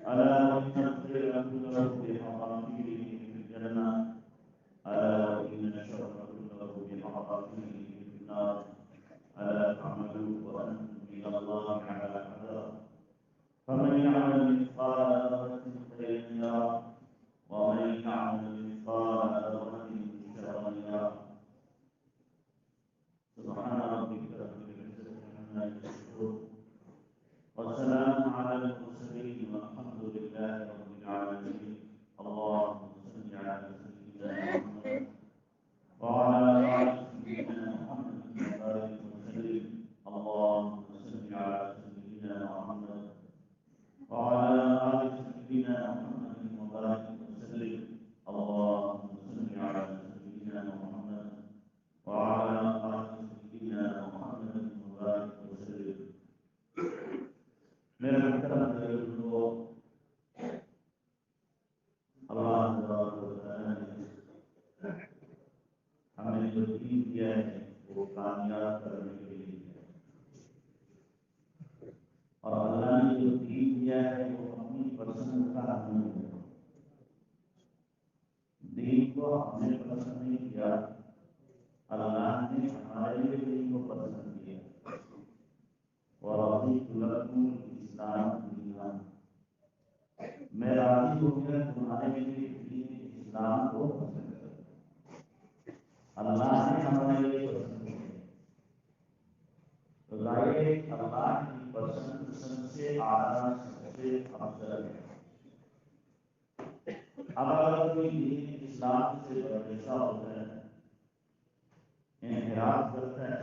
ألا وإن الخير كله بحقائقه في الجنة ألا وإن الشر كله بحقائقه في النار ألا تعملوا وأنتم من الله على حذر فمن يعمل مثقال ذرة خيرا يره ومن يعمل مثقال ذرة شرا يره سبحان ربك رب العزة عما يصفون وسلام على المرسلين والحمد لله رب العالمين. اللهم صل على سيدنا محمد وعلى آل سيدنا محمد وبارك وسلم. اللهم صل على سيدنا محمد وعلى آل سيدنا محمد وبارك وسلم. اللهم صل على سيدنا محمد وعلى آل سيدنا محمد وبارك وسلم. میرے محترم بزرگوں، اللہ تعالیٰ نے ہمیں جو دین دیا ہے وہ کامیاب کرنے کے لیے ہے، اور اللہ نے جو دین دیا ہے وہ اپنی پسند کا نہیں ہے۔ دین کو ہم نے پسند نہیں کیا، اللہ نے ہمارے لیے دین کو پسند کیا۔ وَرَضِيتُ لَكُمُ الْإِسْلَامَ دِينًا، میں راضی ہو گیا تمہارے لیے دین اسلام کو پسند کر۔ اللہ نے ہمارے لیے پسند کیا، تو ظاہر اللہ کی پسند سب سے اعلیٰ سب سے افضل ہے۔ اب اگر کوئی دین اسلام سے بدرشا ہوتا ہے، انحراف کرتا ہے،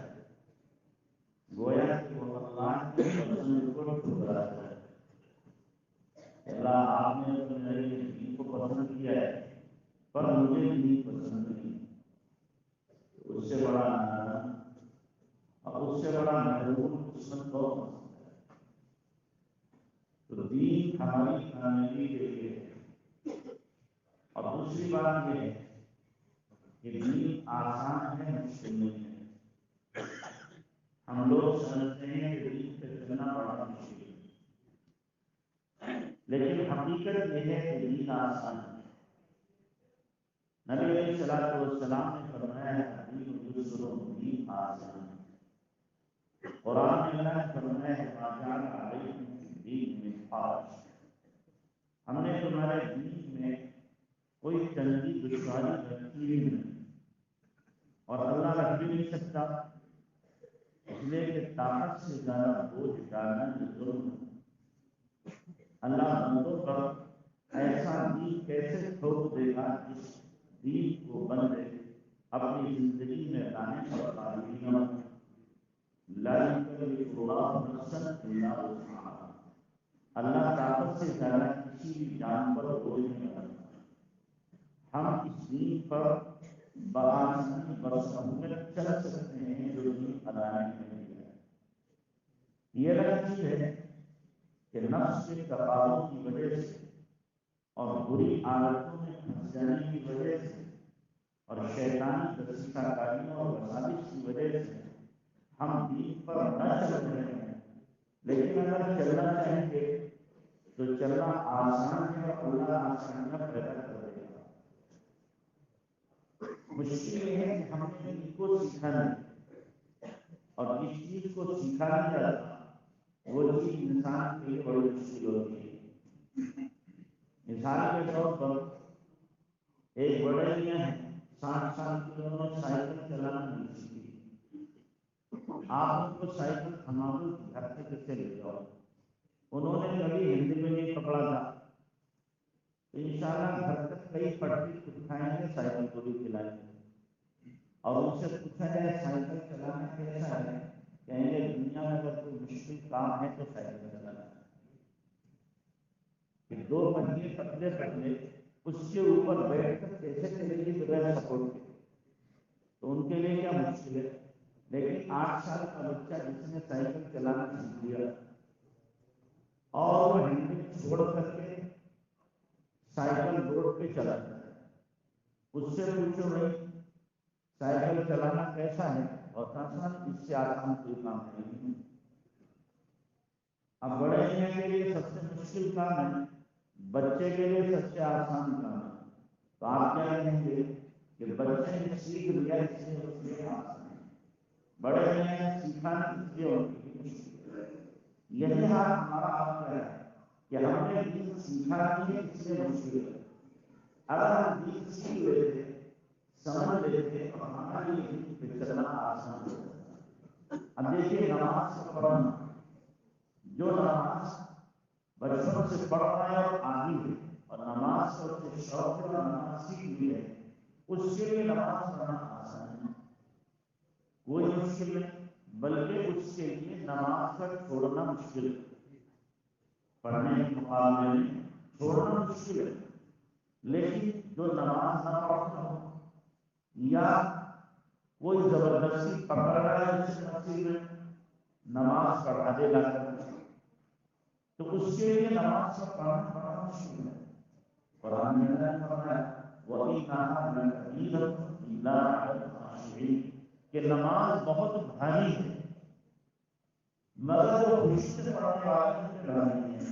گویا کہ وہ اللہ کی پسند کو ٹھکراتا ہے۔ اللہ آپ نے تو میرے دین کو پسند کیا ہے پر مجھے دین پسند نہیں، اس سے بڑا نادان اور اس سے بڑا محروم قسمت کون ہو سکتا ہے؟ تو دین ہماری کامیابی کے لیے ہے۔ اور دوسری بات یہ ہے کہ دین آسان ہے، مشکل نہیں ہے۔ ہم لوگ سمجھتے ہیں کہ دین پہ چلنا بڑا مشکل ہے، لیکن حقیقت یہ ہے کہ دین آسان ہے۔ نبی علیہ الصلوۃ والسلام نے فرمایا ہے دین یسر، دین آسان ہے۔ قرآن میں اللہ نے فرمایا ہے ما جعل علیکم فی الدین من حرج، ہم نے تمہارے دین میں کوئی تنگی دشواری رکھی ہی نہیں، اور اللہ رکھ بھی نہیں سکتا، اس لیے کہ طاقت سے زیادہ بوجھ ڈالنا یہ ظلم ہے۔ اللہ بندوں پر ایسا دین کیسے تھوپ دے گا جس دین کو بندے اپنی زندگی میں لانے پر قادر نہ ہو۔ لا یکلف اللہ نفسا الا وسعها، اللہ طاقت سے زیادہ کسی بھی جان پر بوجھ نہیں ڈالتا۔ ہم اس دین پر بآسانی بسہولت چل سکتے ہیں جو دین اللہ نے ہمیں دیا ہے۔ یہ الگ چیز ہے کہ نفس کے تقاضوں کی وجہ سے اور بری عادتوں میں پھنس جانے کی وجہ سے اور شیطانی دسیسہ کاریوں اور وساوس کی وجہ سے ہم دین پر نہ چل رہے ہیں، لیکن اگر چلنا چاہیں گے تو چلنا آسان ہے اور اللہ آسانیاں پیدا کر دے گا۔ مشکل یہ ہے کہ ہم نے دین کو سیکھا نہیں، اور جس چیز کو سیکھا نہیں جاتا وہ چیز انسان کے لیے بڑی مشکل ہوتی ہے۔ مثال کے طور پر ایک بڑے میاں ہیں، 60 سال کی انہوں نے سائیکل چلانا نہیں سیکھی۔ آپ ان کو سائیکل تھما دو گھر سے کیسے لے جاؤ، انہوں نے کبھی ہندی میں نہیں پکڑا تھا، تو انشاءاللہ گھر تک کئی پٹری اٹھائیں گے، سائیکل کو بھی کھلائیں گے، اور ان سے پوچھا جائے سائیکل چلانا کیسا ہے، کہیں گے دنیا میں اگر کوئی مشکل کام ہے تو سائیکل چلانا ہے۔ کہ 2 مہینے پتلے پتلے اس کے اوپر بیٹھ کر کیسے چلے گی بغیر سپورٹ کے، تو ان کے لیے کیا مشکل ہے۔ لیکن 8 سال کا بچہ جس نے سائیکل چلانا سیکھ لیا اور وہ ہینڈل چھوڑ کر کے سائیکل روڈ پہ چلاتا ہے، اس سے پوچھو بھائی سائیکل چلانا کیسا ہے، اور آسان، اس سے آسان کوئی کام نہیں۔ اب بڑے میاں کے لیے سب سے مشکل کام ہے بچے کے لیے سب سے آسان کام ہے، تو آپ کیا کہیں گے کہ بچے نے سیکھ لیا اس لیے اس لیے آسان ہے، بڑے نے سیکھا اس لیے ان کی مشکل ہے۔ یہی حال ہمارا آپ کا ہے کہ ہم نے دین سیکھا نہیں ہے اس لیے مشکل ہے۔ اگر ہم دین سیکھ لیتے سمجھ لیتے تو ہمارے لیے دین پہ چلنا آسان ہوتا۔ اب دیکھیے نماز کا پڑھنا، جو نماز بچپن سے پڑھ رہا ہے اور عادی ہے اور نماز کو اپنے شوق اور نماز سیکھ لی ہے، اس کے لیے نماز پڑھنا آسان ہے، کوئی مشکل نہیں، بلکہ اس کے لیے نماز کا چھوڑنا مشکل ہے، پڑھنے کے مقابلے میں چھوڑنا مشکل ہے۔ لیکن جو نماز نہ پڑھتا ہو یا کوئی زبردستی پکڑ رہا ہے جسے مسجد میں نماز پڑھا دے گا تو اس کے لیے نماز کا پڑھنا بڑا مشکل ہے۔ قرآن میں اللہ نے فرمایا وَإِنَّهَا لَكَبِيرَةٌ إِلَّا عَلَى الْخَاشِعِينَ کہ نماز بہت بھاری ہے مگر جو خشوع سے پڑھنے والے ان کے بارے میں ہے۔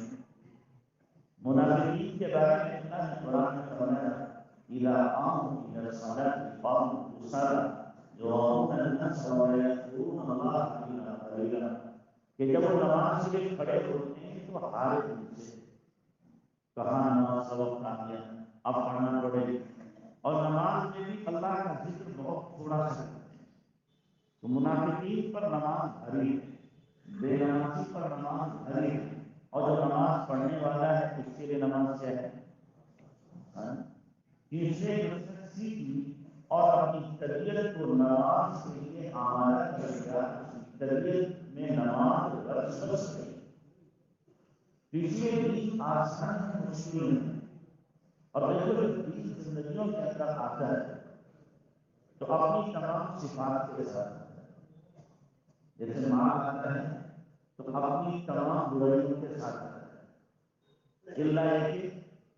منافقین کے بارے میں اللہ نے قرآن میں فرمایا إِذَا قَامُوا إِلَى الصَّلَاةِ قَامُوا كُسَالَىٰ يُرَاءُونَ النَّاسَ وَلَا يَذْكُرُونَ اللَّهَ إِلَّا قَلِيلًا کہ جب وہ نماز کے لیے کھڑے ہوتے ہیں تو ہارے دل سے، کہاں نماز کا وقت آ گیا اب پڑھنا پڑے گی، اور نماز میں بھی اللہ کا ذکر بہت تھوڑا سا کرتے ہیں۔ تو منافقین پر نماز بھاری ہے، بے نمازی پر نماز بھاری ہے، اور جو نماز پڑھنے والا ہے اس کے لیے نماز کیا ہے؟ تیسرے نصیحت سیکھ لی اور اپنی تربیت کو نماز کے لیے آمادہ کر دیا، تربیت میں نماز رس بس گئی، پچھلے دین آسان ہے مشکل نہیں۔ اور دیکھو جب دین زندگیوں کے اندر آتا ہے تو اپنی تمام صفات کے ساتھ آتا ہے، جیسے مال آتا ہے تو اپنی تمام برائیوں کے ساتھ آتا ہے، اللہ ہے کہ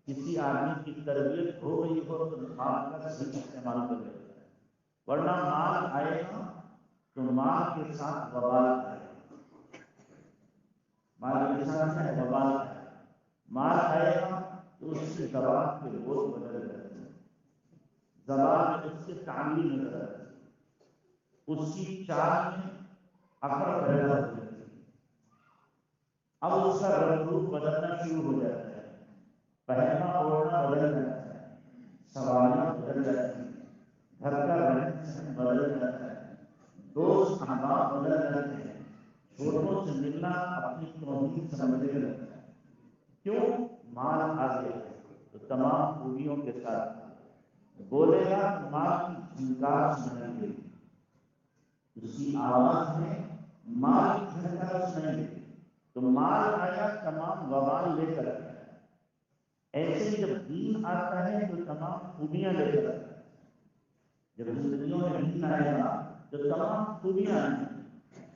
کسی آدمی کی تربیت ہو گئی ہو تو مال کا صحیح استعمال کر لیتا ہے، ورنہ مال آئے گا تو مال کے ساتھ وبال آئے گا، مال کے ساتھ ہے وبال آئے گا، مال آئے گا تو اس کی زبان کے بول بدل جاتے ہیں، زبان میں اس کے تعلیم نظر آتی ہے، اس کی چال میں اکڑ پیدا ہو جاتی ہے، اب اس کا رنگ روپ بدلنا شروع ہو جاتا ہے، پہننا اوڑھنا بدل جاتا ہے، سواریاں بدل جاتی ہیں، گھر کا رہن سہن بدل جاتا ہے، دوست احباب بدل جاتے ہیں، چھوٹوں سے ملنا اپنی توہین سمجھنے لگتا ہے۔ کیوں؟ مال آ گیا تو تمام خوبیوں کے ساتھ بولے گا تو مال کی جھنکار سنائی دے گی، اس کی آواز میں مال کی جھنکار سنائی دے گی، تو مال آیا تمام وبال لے کر آیا۔ ایسے ہی جب دین آتا ہے تو تمام خوبیاں لے کر آتا ہے، جب زندگیوں میں دین آئے گا تو تمام خوبیاں آئیں گی۔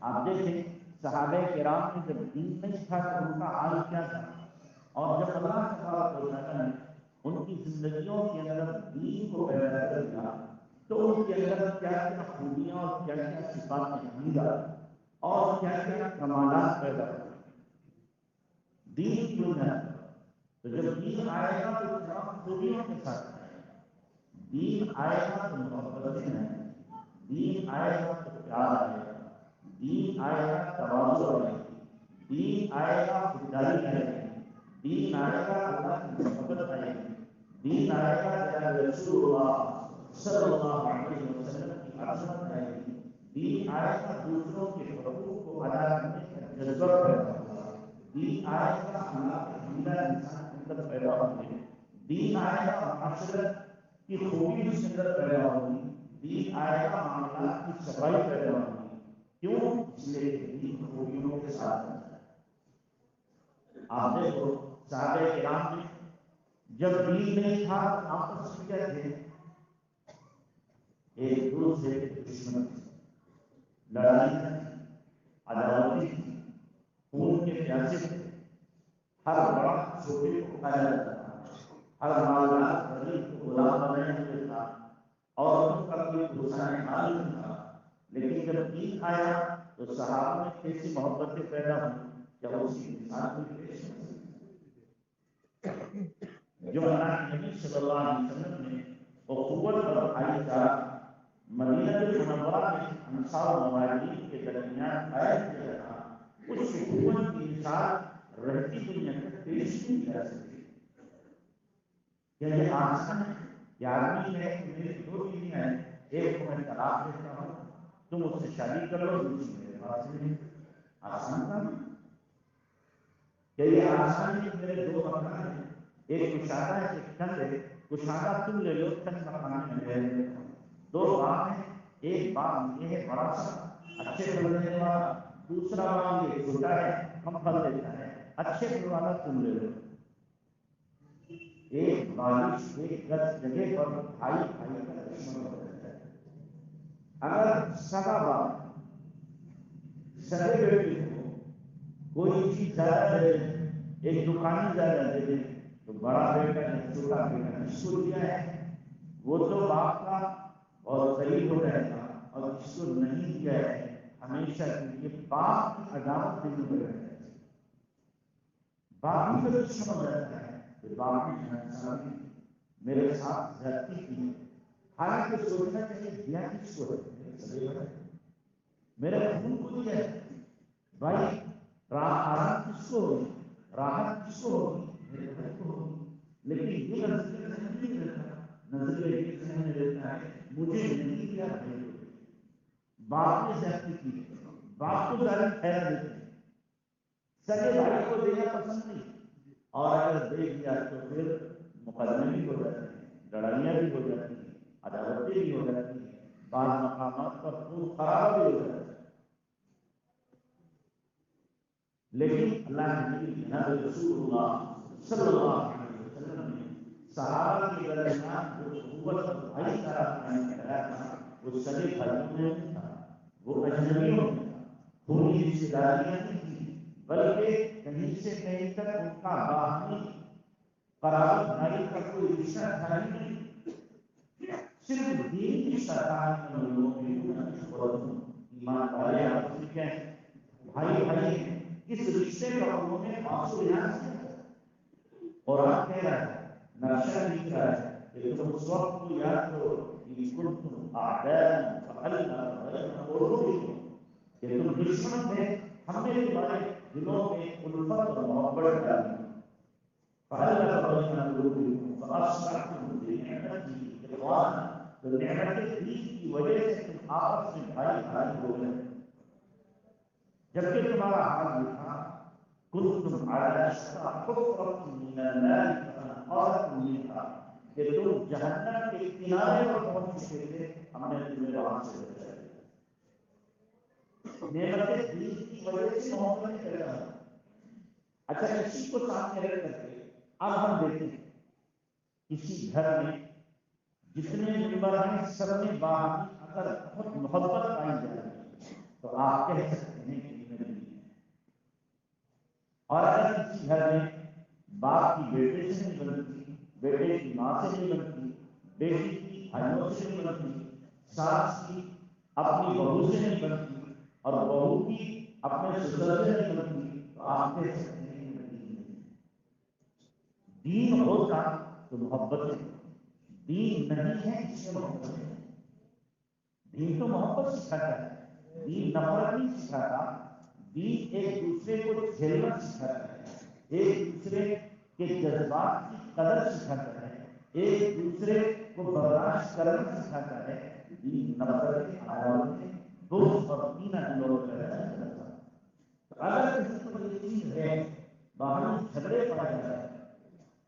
آپ دیکھیں صحابہ کرام میں جب دین نہیں تھا تو ان کا حال کیا تھا، اور جب اللہ تبارک و تعالیٰ نے ان کی زندگیوں کے اندر دین کو پیدا کر دیا تو ان کے اندر کیا کیا خوبیاں اور کیا کیا صفات حمیدہ اور کیا کیا کمالات پیدا ہوئے دین کی بنیاد پر۔ تو جب دین آئے گا تو تمام خوبیوں کے ساتھ آئے گا، دین آئے گا تو محبتیں آئیں گی، دین آئے گا تو پیار آئے گا، دین آئے گا تواضع آئے گی، دین آئے گا خودداری آئے گی، دین آئے گا اللہ کی محبت آئے گی، دین آئے گا جناب رسول اللہ صلی اللہ علیہ وسلم کی عظمت آئے گی، دین آئے گا دوسروں کے حقوق کو ادا کرنے کا جذبہ پیدا ہوگا، دین آئے گا اخلاق حمیدہ انسان کے اندر پیدا ہوگی، دین آئے گا معاشرت کی خوبی اس کے اندر پیدا ہوگی، دین آئے گا معاملات کی صفائی پیدا ہوگی۔ کیوں؟ اس لیے کہ دین خوبیوں کے ساتھ آتا ہے۔ آپ دیکھو صحابہ کرام میں جب دین نہیں تھا تو آپس میں کیا تھے؟ ایک دوسرے کے دشمن تھے، لڑائیاں تھیں، عداوتیں تھیں، خون کے پیاسے تھے، ہر بڑا چھوٹے کو کھایا جاتا تھا، ہر مالدار غریب کو غلام بنایا ہوئے تھا، عورتوں کا کوئی دوسرا حال نہیں تھا۔ لیکن جب دین آیا تو صحابہ میں کیسی محبتیں پیدا ہوئی، کیا اسی مثال میں پیش صلی اللہ علیہ وسلم نے اخوت اور بھائی چارہ مدینہ منورہ میں انصار و مہاجرین کے درمیان قائم کیا تھا، اس اخوت کی مثال رہتی دنیا میں پیش نہیں کی جا سکتی۔ کیا یہ آسان ہے کہ آدمی ہے کہ میری دو بیویاں ہیں، ایک کو میں طلاق دیتا ہوں، تم اس سے شادی کر لو، دوسری میرے پاس نہیں؟ آسان کام ہے؟ کیا یہ آسان ہے کہ میرے دو مکان ہیں، ایک کشادہ ہے ایک تنگ ہے، کشادہ تم لے لو، تنگ مکان میں لے لو، دو باغ ہیں، ایک باغ یہ ہے بڑا سا اچھے پھل دینے والا، دوسرا باغ یہ چھوٹا ہے کم پھل دیتا ہے، اچھے پھل والا تم لے لو۔ ایک بارش ایک گز جگہ پر بھائی بھائی کا دشمن ہو جاتا ہے۔ اگر سگا باپ سگے بیٹے کو کوئی چیز زیادہ دے دے، ایک دکانی زیادہ دے دے، تو بڑا بیٹا یا چھوٹا بیٹا جس کو دیا ہے وہ تو باپ کا اور قریب ہو جائے گا، اور جس کو نہیں دیا ہے ہمیشہ کے لیے باپ کی عداوت نہیں ہو جائے گا۔ باپ ہی کا دشمن ہو جاتا ہے کہ باپ نے میرے ساتھ زیادتی کی، حالانکہ سوچنا چاہیے دیا کس کو ہے، میرے خون کو دیا ہے بھائی، آرام کس کو ہوگی، راحت کس کو ہوگی، میرے بھائی کو ہوگی، لیکن یہ نظریہ نہیں رہتا، نظریہ یہ ذہن میں رہتا ہے مجھے نہیں دیا بھائی کو، باپ نے زیادتی کی، باپ کو ظالم ٹھہرا دیتے ہیں، سگے بھائی کو دینا پسند نہیں، اور اگر دے دیا تو پھر مقدمے بھی ہو جاتے ہیں، لڑائیاں بھی ہو جاتی ہیں، عداوتیں بھی ہو جاتی ہیں، بعض مقامات پر خون خرابہ بھی ہو جاتا ہے۔ لیکن اللہ کے نبی جناب رسول اللہ صلی اللہ علیہ وسلم نے صحابہ کے درمیان جو قوت اور بھائی چارہ قائم کرایا تھا، وہ سگے بھائیوں میں نہیں تھا، وہ اجنبیوں میں تھا، خونی رشتے داریاں نہیں تھیں، بلکہ کہیں سے کہیں تک ان کا باہمی قرابت داری کا کوئی رشتہ تھا ہی نہیں، صرف دین رشتہ تھا۔ ایمان والے آپس میں کیا ہیں؟ بھائی بھائی ہیں۔ اس رشتے کا انہوں نے معصول یاد کیا۔ قرآن کہہ رہا ہے، نقشہ لکھ رہا ہے کہ تم اس وقت کو یاد کرو کہ کنتم اعداء فألف بین قلوبکم، کہ تم دشمن تھے، ہم نے تمہارے دلوں میں الفت اور محبت ڈالی، فألف بین قلوبکم فأصبحتم بنعمته اخوانا، تو نعمت دین کی وجہ سے تم آپس میں بھائی بھائی ہو گئے، جبکہ تمہارا حال یہ تھا کنتم علی شفا حفرۃ من النار فانقذکم منها، کہ تم جہنم کے کنارے پر پہنچ چکے تھے، ہم نے تمہیں وہاں سے بچا لیا۔ نعمت دین کی وجہ سے محبت پیدا ہو۔ اچھا، اسی کو سامنے رکھ کر کے اب ہم دیکھتے ہیں کسی گھر میں جتنے ممبر ہیں سب میں باہمی اگر بہت محبت پائی جا رہی ہے تو آپ کہہ سکتے ہیں کہ یہ دین ہے۔ اور اگر کسی گھر میں باپ کی بیٹے سے نہیں بنتی، بیٹے کی ماں سے نہیں بنتی، بیٹی کی بھائیوں سے نہیں بنتی، ساس کی اپنی بہو سے نہیں بنتی، اور بہو کی اپنے سسر سے نہیں بنتی، تو آپ کہہ سکتے ہیں کہ دین نہیں۔ دین ہوتا تو محبت ہے، دین نہیں ہے اس میں محبت ہے۔ دین تو محبت سکھاتا ہے، دین نفرت نہیں سکھاتا، دین ایک دوسرے کو جھیلنا سکھاتا ہے، ایک دوسرے کے جذبات کی قدر سکھاتا ہے، ایک دوسرے کو برداشت کرنا سکھاتا ہے۔ دین نفرت، عداوت، بغض اور کینہ دلوں میں پیدا نہیں کرتا۔ تو اگر کسی کو یہ چیز ہے، باہمی جھگڑے پائے جا رہے ہیں،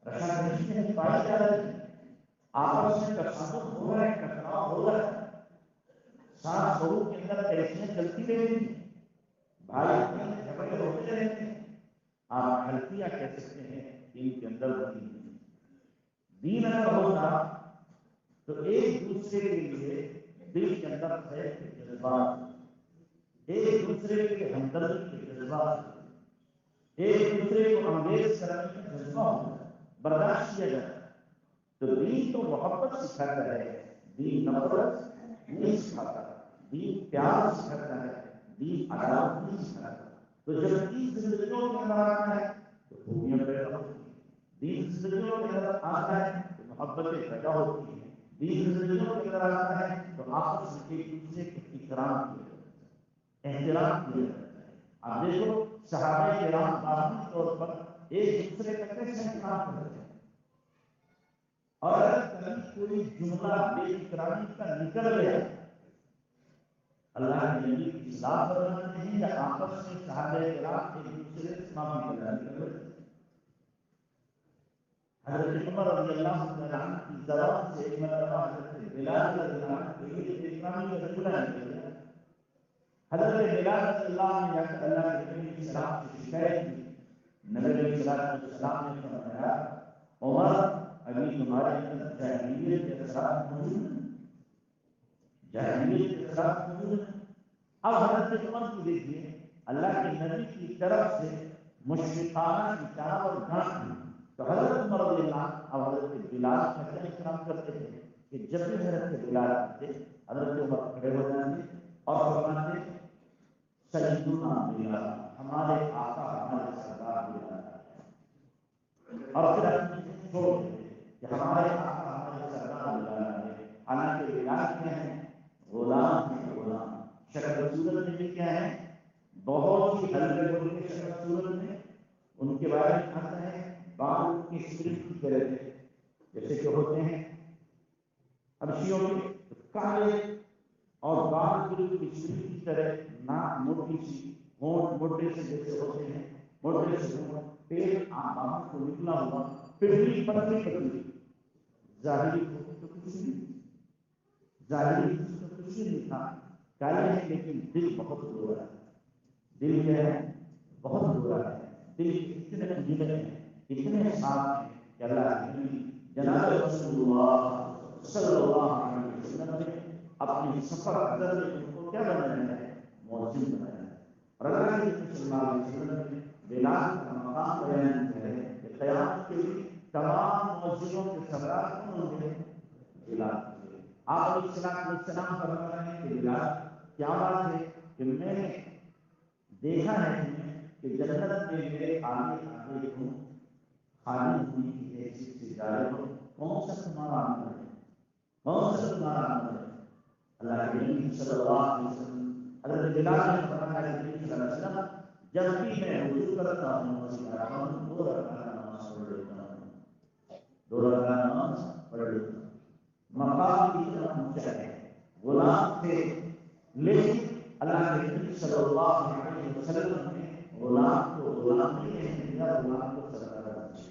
رشا نہیں پائی جا رہی ہے، آپس میں تصادم ہو رہا ہے، ٹکراؤ ہو رہا ہے، ساس بہو کے اندر پیسیاں چلتی رہتی ہیں، بھائی بھائی میں جھگڑے ہوتے رہتے ہیں، آپ حلفیہ کہہ سکتے ہیں دین کے اندر دین نہیں۔ دین اگر ہوتا تو ایک دوسرے کے لیے دل کے اندر خیر کے جذبات، ایک دوسرے کے ہمدردی کے جذبات، ایک دوسرے کو انگیز کرنے کا جذبہ ہوتا، برداشت کیا جاتا۔ تو دین تو محبت سکھاتا ہے، دین نفرت نہیں سکھاتا، دین پیار سکھاتا ہے، دین عداوت نہیں سکھاتا۔ تو جب دین زندگیوں کے اندر آتا ہے تو خوبیاں پیدا ہوتی ہیں، دین زندگیوں کے اندر آتا ہے تو محبتیں پیدا ہوتی ہیں، دین زندگیوں کے اندر آتا ہے تو آپس میں ایک دوسرے کے اکرام کیا جاتا ہے، احترام کیا جاتا ہے۔ آپ دیکھو صحابہ کرام باہمی طور پر ایک دوسرے کا کیسے احترام کرتے ہیں، اور اگر کبھی کوئی جملہ بے احترامی کا نکل گیا، اللہ کے نبی کی اصلاح فرماتے ہیں یا آپس میں صحابہ کرام ایک دوسرے سے معافی طلبی کرتے ہیں۔ حضرت عمر رضی اللہ تعالیٰ عنہ کی زبان سے ایک مرتبہ حضرت بلال رضی اللہ عنہ کے لیے بے احترامی کا جملہ نکل گیا۔ حضرت بلال رضی اللہ عنہ نے جا کر اللہ کے نبی علیہ السلام سے شکایت کی۔ نبی علیہ السلام نے فرمایا عمر ابھی تمہارے اندر جاہلیت کے اثرات موجود ہیں، جاہلیت کے اثرات موجود ہیں۔ اب حضرت عمر کو دیکھیے، اللہ کے نبی کی طرف سے مشفقانہ کتاب اور ڈانٹ، تو حضرت عمر رضی اللہ عنہ اب حضرت بلال کا کیا احترام کرتے تھے کہ جب بھی حضرت بلال آتے حضرت عمر کھڑے ہو جاتے اور فرماتے سیدنا بلال، ہمارے آقا ہمارے سردار بلال، اور پھر اپنی چھوڑ دیتے کہ ہمارے آقا ہمارے سردار بلال ہے۔ حالانکہ بلال کیا ہے؟ غلام ہے، غلام۔ شکل صورت میں بھی کیا ہے؟ بہت ہی ہلکے پھلکے شکل صورت میں ان کے بارے میں آتا ہے بال کی سرخ کی طرح، جیسے کہ ہوتے ہیں حبشیوں کے کالے اور بال بالکل سرخ کی طرح، ناک موٹی سی، ہونٹ موٹے سے جیسے ہوتے ہیں، موٹے سے ہونٹ، پیٹ باہر کو نکلا ہوا، پھر بھی پتلی پتلی، ظاہری تو کچھ نہیں، ظاہری تو کچھ نہیں تھا، کالے ہیں لیکن دل بہت گورا ہے۔ دل کیا ہے؟ بہت گورا ہے۔ دل اتنے اجلے ہیں، اتنے صاف ہیں کہ اللہ کے نبی جناب رسول اللہ صلی اللہ علیہ وسلم نے اپنی سفر اندر میں ان کو کیا بنایا ہے؟ مؤذن بنایا ہے۔ اور اللہ کے نبی صلی اللہ علیہ وسلم نے بلال کا مقام بیان کیا ہے کہ قیامت کے لیے تمام مؤذنوں کے سردار کون ہوں گے؟ بلال۔ آپ علیہ السلام فرما رہے ہیں کہ بلال کیا بات ہے کہ میں نے دیکھا ہے کہ جنت میں میرے آگے آگے ہوں، خالی ہونے کی حیثیت سے جا رہے ہو، کون سا تمہارا عمل ہے؟ کون سا تمہارا عمل ہے؟ اللہ کے نبی صلی اللہ علیہ وسلم حضرت بلال نے فرمایا کہ نبی صلی اللہ علیہ وسلم جب بھی میں وضو کرتا ہوں مسجد آتا ہوں، 2 رکعت نماز پڑھ لیتا ہوں، 2 رکعت نماز پڑھ لیتا ہوں۔ مقام اتنا اونچا ہے، غلام تھے لیکن اللہ کے نبی صلی اللہ علیہ وسلم نے غلام کو غلام نہیں کہنے دیا، غلام کو سردار بنا دیا۔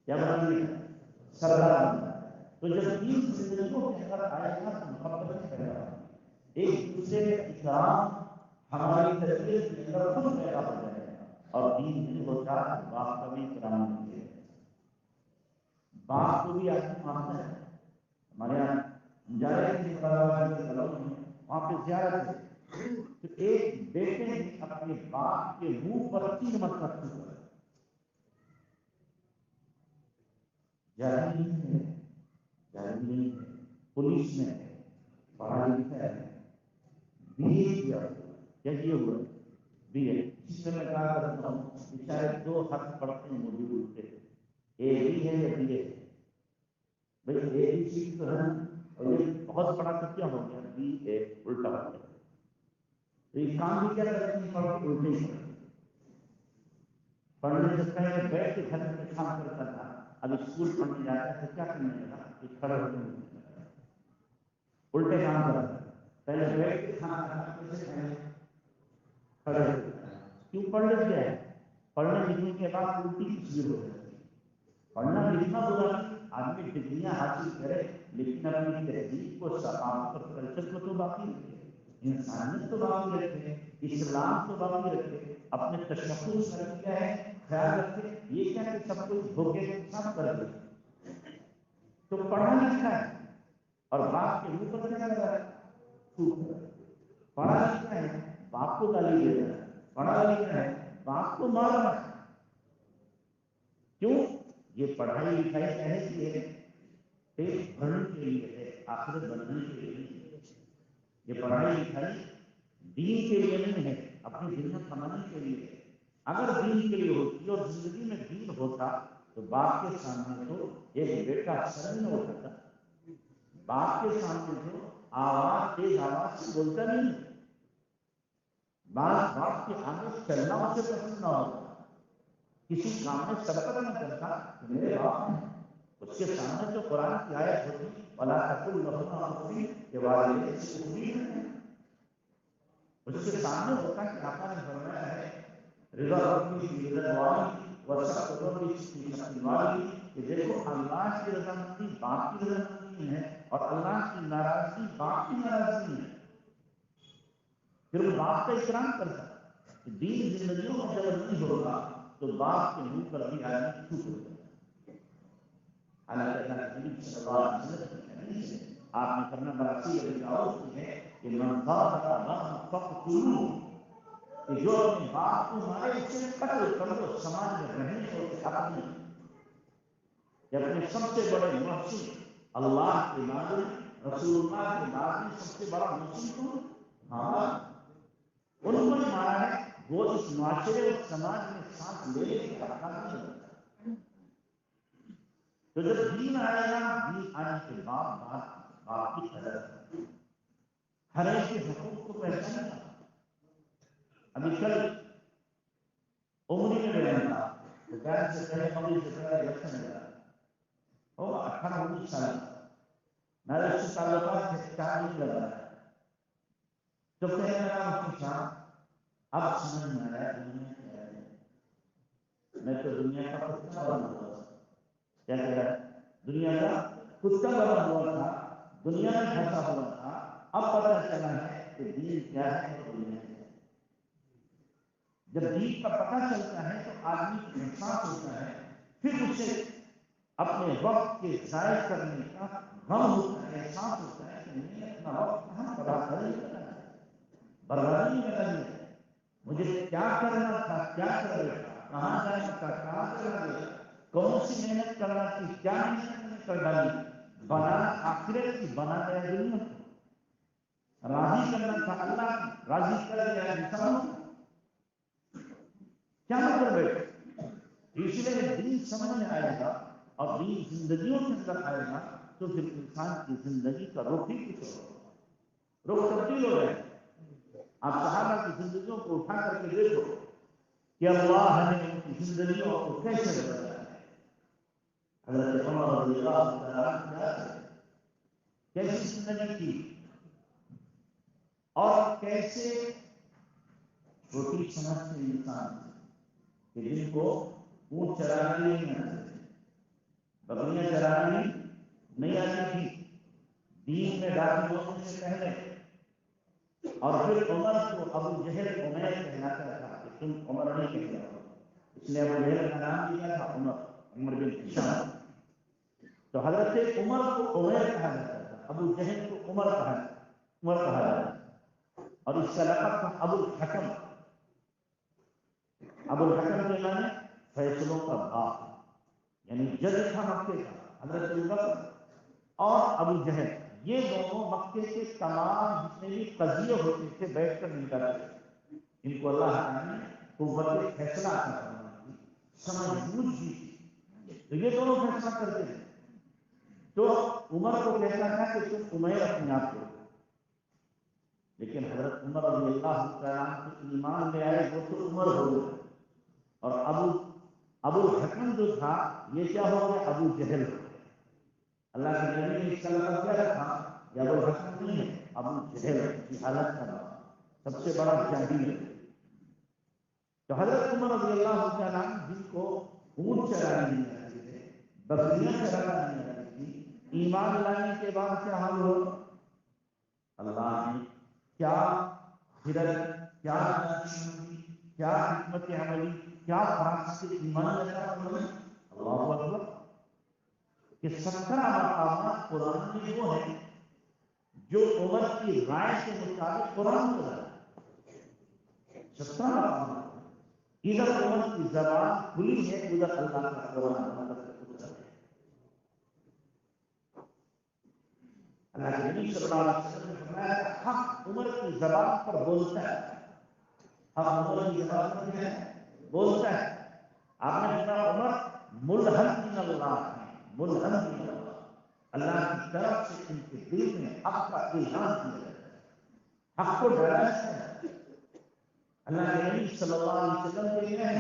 کیا بنا دیا؟ سردار بنا دیا۔ تو جب دین زندگیوں کے اندر آئے گا تو محبت پیدا ہوگی، ایک دوسرے کا اکرام ہماری تربیت کے اندر خود پیدا ہو جائے گا، اور دین نہیں ہوتا باپ کا بھی اکرام نہیں ہے۔ باپ کو بھی آدمی مانتا ہے۔ ہمارے یہاں ہم جا رہے تھے وہاں پہ زیارت ہے، تو ایک بیٹے نے اپنے باپ کے منہ پر 3 مرتبہ تھوکا۔ جاہلی نہیں ہے، جاہلی نہیں ہے، پولیس میں ہے، پڑھا لکھا ہے، بی اے کیا ہوا، کیا کیا ہوا؟ بی اے۔ جس میں کہا کرتا ہوں بیچارے 2 حرف پڑھتے ہیں مجھے اٹھتے، اے بی ہے یا بی اے ہے؟ بھائی اے بی سی تو ہے، اور یہ بہت پڑھا تو کیا ہو گیا؟ بی اے الٹا ہو گیا۔ تو یہ کام بھی کیا کرتے ہیں؟ پڑھ کے الٹے ہی پڑھنے سے پہلے بیٹھ کے گھر میں کام کرتا تھا، اب اسکول پڑھنے جاتا ہے تو کیا کرنے لگا کہ کھڑے ہوتے ہیں الٹے کام کرتا ہے۔ پہلے بیٹھ کے کھانا کھاتا، کیسے کھائیں؟ کھڑے ہوتے ہیں۔ کیوں؟ پڑھ لیتے ہیں، پڑھنے لکھنے کے بعد الٹی تصویر ہو جاتی ہے۔ پڑھنا لکھنا برا نہیں، آدمی ڈگریاں حاصل کرے لیکن اپنی تہذیب کو، ثقافت اور کلچر کو تو باقی رکھے، انسانیت تو باقی رکھے، اسلام تو باقی رکھے، اپنے تشخص کا کیا ہے خیال رکھے۔ یہ کیا کہ سب کچھ دھوکے کے ساتھ کر دے تو پڑھا لکھا ہے اور باپ کے منہ پر کیا کر رہا ہے؟ تھوک رہا ہے۔ پڑھا لکھا ہے باپ کو گالی دے رہا ہے، پڑھا لکھا ہے باپ کو مار رہا ہے۔ کیوں؟ یہ پڑھائی لکھائی کہنے کی ہے؟ پیٹ بھرنے کے لیے ہے، آخرت بنانے کے لیے نہیں ہے۔ یہ پڑھائی لکھائی دین کے لیے نہیں ہے، اپنی زندگی کمانے کے لیے ہے۔ اگر دین کے لیے ہوتی اور زندگی میں دین ہوتا تو باپ کے سامنے تو ایک بیٹا سر نہیں اٹھاتا، باپ کے سامنے تو آواز تیز آواز سے بولتا نہیں، باپ کے آگے چلنا اسے پسند نہ ہوتا، کسی کام میں سبقت نہ کرتا کہ میرے باپ ہیں، اس کے سامنے تو قرآن کی آیت ہوتی وَلَا تَقُلْ لَهُمَا أُفٍّ کہ والدین سے خوبی ہے، اس کے سامنے ہوتا کہ آقا نے فرمایا ہے رضا ربی فی رضوانی وسخط ربی فی سخط والدی، کہ دیکھو اللہ کی رضامندی باپ کی رضامندی ہے اور اللہ کی ناراضگی باپ کی ناراضگی ہے، پھر وہ باپ کا احترام کرتا ہے۔ دین زندگیوں میں جب نہیں ہوگا تو باپ کے منہ پر بھی آدمی چھوٹ ہوگا۔ حالانکہ اللہ کے نبی صلی اللہ علیہ وسلم کی حدیث ہے، آپ نے فرمایا مراسی ابن داؤد کی ہے کہ من ضرب اباه فاقتلوه، کہ جو اپنے باپ کو مارے اسے قتل کر دو، سماج میں رہنے اور حق نہیں۔ کہ اپنے سب سے بڑے محسن اللہ کے نازل رسول اللہ کے نازل سب سے بڑا محسن کون؟ ہاں، ان کو مارا ہے، وہ اس معاشرے اور سماج میں ساتھ لے کے رکھا نہیں ہوتا۔ تو جب دین آئے گا، دین آنے کے بعد باپ کی قدر ہر ایک کے حقوق کو پہچانے گا۔ ابھی کل عمری میں بیان تھا، دوپہر سے پہلے عمری سے پہلے الیکشن لگا، وہ 18-19 سال میرے اس سے تعلقات سے چار نہیں لگا رہا، تو کہنے لگا مفتی صاحب اب سمجھ میں آیا دنیا کیا ہے، میں تو دنیا کا کتا بنا ہوا تھا، کیا کہہ رہا ہے، دنیا کا کتا بنا ہوا تھا، دنیا میں پھنسا ہوا تھا، اب پتہ چلا ہے کہ دین کیا ہے اور دنیا کیا ہے۔ جب دین کا پتہ چلتا ہے تو آدمی کو احساس ہوتا ہے، پھر اسے اپنے وقت کے ضائع کرنے کا غم ہوتا ہے، احساس ہوتا ہے کہ میں نے اپنا وقت کہاں برباد کرنا ہے، بربادی میں لگا دیا، مجھے کیا کرنا تھا، کیا کر رہا تھا، کہاں جانا تھا، کہاں چلا گیا، کون سی محنت کرنا تھی، کیا محنت میں نے کر ڈالی، بنانا آخرت کی، بنا گیا دنیا کو، راضی کرنا تھا اللہ کی، راضی کر گیا انسان کو، کیا کر بیٹھے۔ اس لیے دین سمجھ میں آئے گا اور دین زندگیوں کے اندر آئے گا تو پھر انسان کی زندگی کا رخ ہی کچھ ہوگا، رخ تبدیل ہو جائے گا۔ آپ صحابہ کی زندگیوں کو اٹھا کر کے دیکھو کہ اللہ نے ان کی زندگیوں کو کیسے بدلا ہے۔ حضرت عمر رضی اللہ تعالیٰ عنہ کیسی زندگی تھی اور کیسے روٹی سمجھتے انسان کہ جن کو اونٹ چرانے نہیں آتے، بکریاں چرانے نہیں آتی تھی، دین میں داخل ہونے سے پہلے، اور پھر عمر کو ابو جہل عمیر کہلاتا تھا کہ تم عمر نہیں کہتے ہو، اس نے ابو جہل کا نام دیا تھا عمر بن ہشام، تو حضرت عمر کو عمیر کہا جاتا تھا، ابو جہل کو عمر کہا جاتا تھا، اور اس کا لقب تھا ابو الحکم۔ ابو الحکم کے معنی فیصلوں کا باپ، یعنی جج تھا مکے کا حضرت ابوبکر، اور ابو جہل، یہ دونوں مکے کے تمام جتنے بھی قضیے ہوتے تھے بیٹھ کر نکالتے تھے، ان کو اللہ تعالیٰ نے قوت فیصلہ عطا فرمائی تھی، سمجھ بوجھ دی تھی، تو یہ دونوں فیصلہ کرتے تھے۔ تو عمر کو کہتا تھا کہ تم عمیر اپنے آپ کو، لیکن حضرت عمر رضی اللہ تعالیٰ عنہ ایمان لے آئے وہ تو عمر ہو گئے، اور ابو الحکم جو تھا یہ کیا ہو گیا، ابو جہل ہو گیا۔ اللہ کے نبی نے اس کا لقب کیا رکھا، یہ ابو الحکم نہیں ہے، ابو جہل کی حالت کا نام، سب سے بڑا جاہل ہے۔ تو حضرت عمر رضی اللہ تعالیٰ عنہ جن کو اونٹ چرانے نہیں آتے تھے، بکریاں چرانا نہیں آتی تھی، ایمان لانے کے بعد کیا حال ہوا، اللہ نے کیا ہدایت، کیا دانشمندی، کیا حکمت عملی، کیا فراست ایمان عطا فرمائی، اللہ اکبر، کہ 17 مقامات قرآن میں وہ ہیں جو عمر کی رائے کے مطابق قرآن کو ہے، 17 مقامات، ادھر عمر کی زبان کھلی ہے، ادھر اللہ کا قرآن اللہ کے نبی صلی اللہ علیہ وسلم نے فرمایا حق عمر کی زبان پر بولتا ہے، حق عمر کی زبان پر بولتا ہے۔ آپ نے کہا عمر ملہم من اللہ ہیں، ملہم من اللہ، اللہ کی طرف سے ان کے دل میں حق کا الہام دیا جاتا ہے، حق کو ڈالا جاتا ہے۔ اللہ کے نبی صلی اللہ علیہ وسلم کے ہیں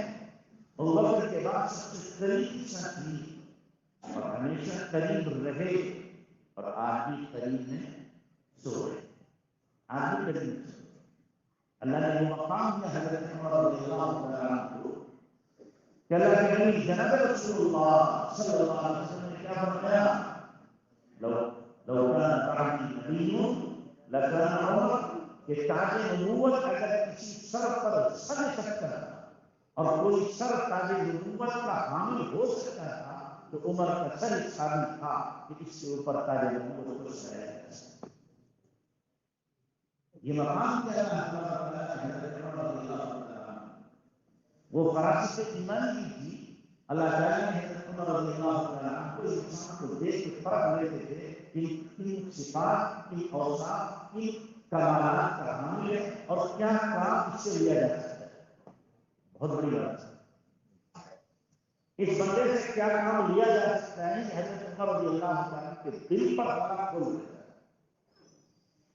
ابوبکر کے بعد سب سے قریب ساتھی اور ہمیشہ قریب رہے، اور آج بھی قریب میں سوئے، آج بھی قریب میں سوئے۔ اللہ نے وہ مقام دیا حضرت عمر رضی اللہ تعالیٰ عنہ کو کہ اللہ کے نبی جناب رسول اللہ صلی اللہ علیہ وسلم نے کیا فرمایا، لو کان بعدی نبی لکان عمر، کہ تاج نبوت اگر کسی سر پر سج سکتا اور کوئی سر تاج نبوت کا حامل ہو سکتا تھا تو عمر کا سر ثابت تھا کہ اس کے اوپر تاج نبوت کو سجایا جائے۔ یہ مقام کیا ہے؟ وہ فراست ایمان کی تھی۔ اللہ تعالیٰ نے حضرت عمر رضی اللہ تعالیٰ عنہ کو انسان کو دیکھ کے فرق لیتے تھے کہ کن صفات، کن اوصاف، کن کمالات کا حامل ہے اور کیا کام اس سے لیا جا سکتا ہے۔ بہت بڑی بات ہے، اس بندے سے کیا کام لیا جا سکتا ہے کہ حضرت عمر رضی اللہ تعالیٰ کے دل پر فرق کھول دیتا ہے۔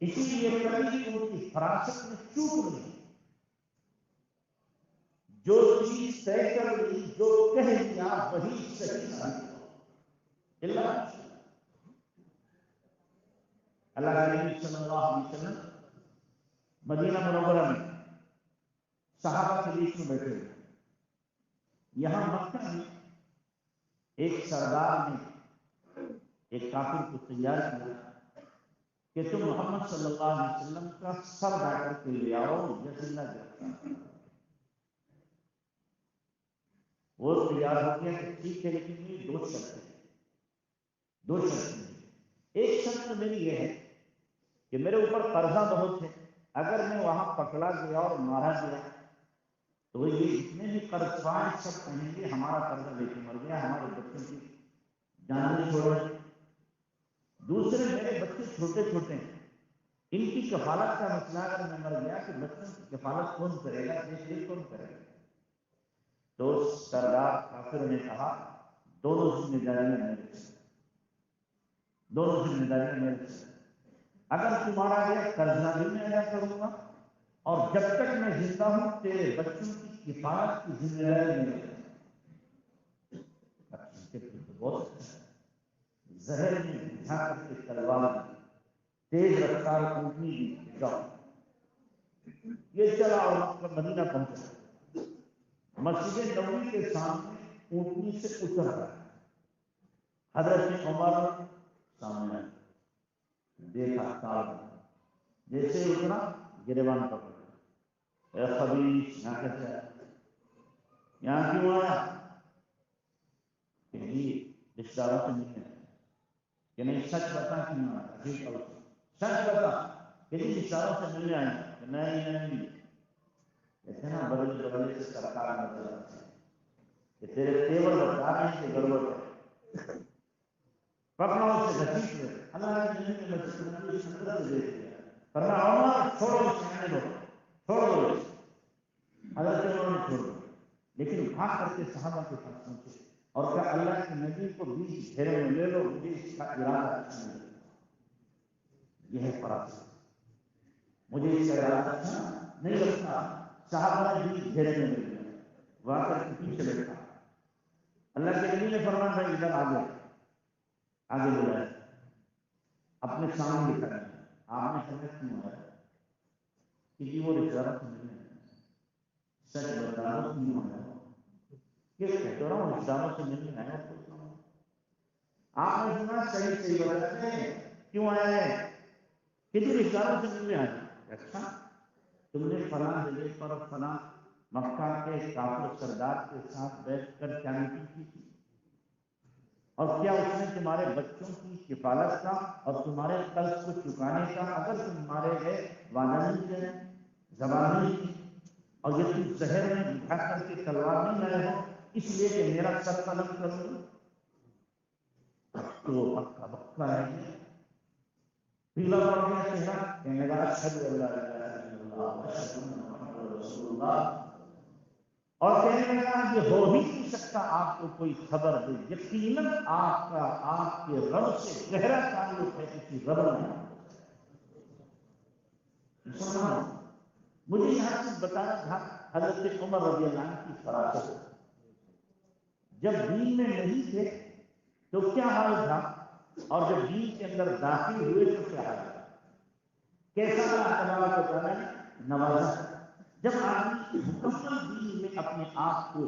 اسی لیے کبھی ان کی فراست میں چوک نہیں، جو چیز طے کر لی، جو کہہ لیا وہی صحیح ثابت ہو۔ اللہ کے نبی صلی اللہ علیہ وسلم مدینہ منورہ میں صحابہ کے بیچ میں بیٹھے ہوئے، یہاں مکہ میں ایک سردار نے ایک کافر کو تیار کیا کہ تم محمد صلی اللہ علیہ وسلم کا سر کاٹ کے لے آؤ یا زندہ گرفتار۔ وہ تیار ہو گیا کہ ٹھیک ہے، لیکن یہ دو شرطیں ہیں۔ ایک شرط میری یہ ہے کہ میرے اوپر قرضہ بہت ہے، اگر میں وہاں پکڑا گیا اور مارا گیا تو یہ جتنے بھی قرض پائے سب کہیں گے ہمارا قرضہ لے کے مر گیا، ہمارے بچوں کی جانیں چھوڑ۔ دوسرے میرے بچے چھوٹے چھوٹے ہیں، ان کی کفالت کا مسئلہ اگر میں مر گیا کہ بچوں کی کفالت کون کرے گا، دیکھ کون کرے گا؟ تو سردار کافر نے کہا دونوں ذمہ داریاں میرے سے، دونوں ذمہ داریاں میرے سے، اگر تمہارا گیا قرضہ بھی میں ادا کروں گا اور جب تک میں زندہ ہوں تیرے بچوں کی کفالت کی ذمہ داری میرے سے۔ بہت زہر میں بجھا کر کے تلوار تیز رفتار اونٹنی دی جاؤ، یہ چلا اور مدینہ پہنچا، مسجد نبوی کے سامنے اونٹنی سے اتر رہا ہے۔ حضرت عمر سامنے دیکھا تاب، جیسے اتنا گریبان پکڑا، اے خبیث یہاں کیسے آیا، یہاں کیوں آیا؟ کہ رشتہ داروں سے ملنے آیا، کہ نہیں سچ بتا کیوں آیا، سچ بتا کہ رشتہ داروں سے ملنے آیا، کہ نہیں کہتے ہیں نا بدلے بدلے سے سرکار نظر آتی ہے کہ تیرے تیور بتا رہے ہیں کہ گڑبڑ ہے، پکڑو اسے گھسیٹ لے۔ اللہ نے جنہیں میں مسجد اس اندر سے دیکھ لیا، فرمایا عمر چھوڑو اسے، آنے دو، چھوڑ دو اسے۔ حضرت عمر نے چھوڑ دو، لیکن بھاگ کر کے صحابہ کے پاس پہنچے اور کہا اللہ کے نبی کو بیچ گھیرے میں لے لو، مجھے اس کا ارادہ اچھا نہیں لگتا، یہ ہے فراست، مجھے اس کا ارادہ اچھا نہیں لگتا۔ صحابہ نے بیچ گھیرے میں لے لیا، وہاں کر کے پیچھے بیٹھا، اللہ کے نبی نے فرمایا بھائی ادھر آگے بلایا، اپنے سامنے دکھا دیا۔ آپ نے سمجھ کیوں آیا؟ کیونکہ وہ رشتہ داروں سے ملنے آیا، سچ بتاؤ کیوں آیا؟ کہ کہتا ہوں رشتہ داروں سے ملنے آیا، آپ نے سنا صحیح بتاتے ہیں کیوں آیا ہے؟ کہ رشتہ داروں سے ملنے آیا۔ اچھا تم نے فلاں جگہ پر فلاں مکہ کے کافر سردار کے ساتھ بیٹھ کر کیا میٹنگ کی تھی، اور کیا اس نے تمہارے بچوں کی کفالت کا اور تمہارے قرض کو چکانے کا اگر تمہارے گئے وعدہ نہیں کیا، زبان نہیں کی، اور یہ تم زہر میں بٹھا کر کے تلوار نہیں لائے ہو اس لیے کہ میرا سر قلم کرو، تو وہ پکا بکا ہے، پیلا پڑ گیا چہرہ، کہنے لگا اشہد ان لا الہ الا اللہ واشہد ان محمد رسول اللہ، اور کہنے لگا کہ ہو ہی نہیں سکتا آپ کو کوئی خبر دے، یقیناً آپ کا آپ کے رب سے گہرا تعلق ہے، کسی رب نے مسلمان۔ مجھے یہاں سے بتانا تھا حضرت عمر رضی اللہ عنہ کی فراست۔ جب دین میں نہیں تھے تو کیا حال تھا، اور جب دین کے اندر داخل ہوئے تو کیا حال تھا، کیسا اللہ تبارک و تعالیٰ نے نوازا۔ جب آدمی مکمل دین میں اپنے آپ کو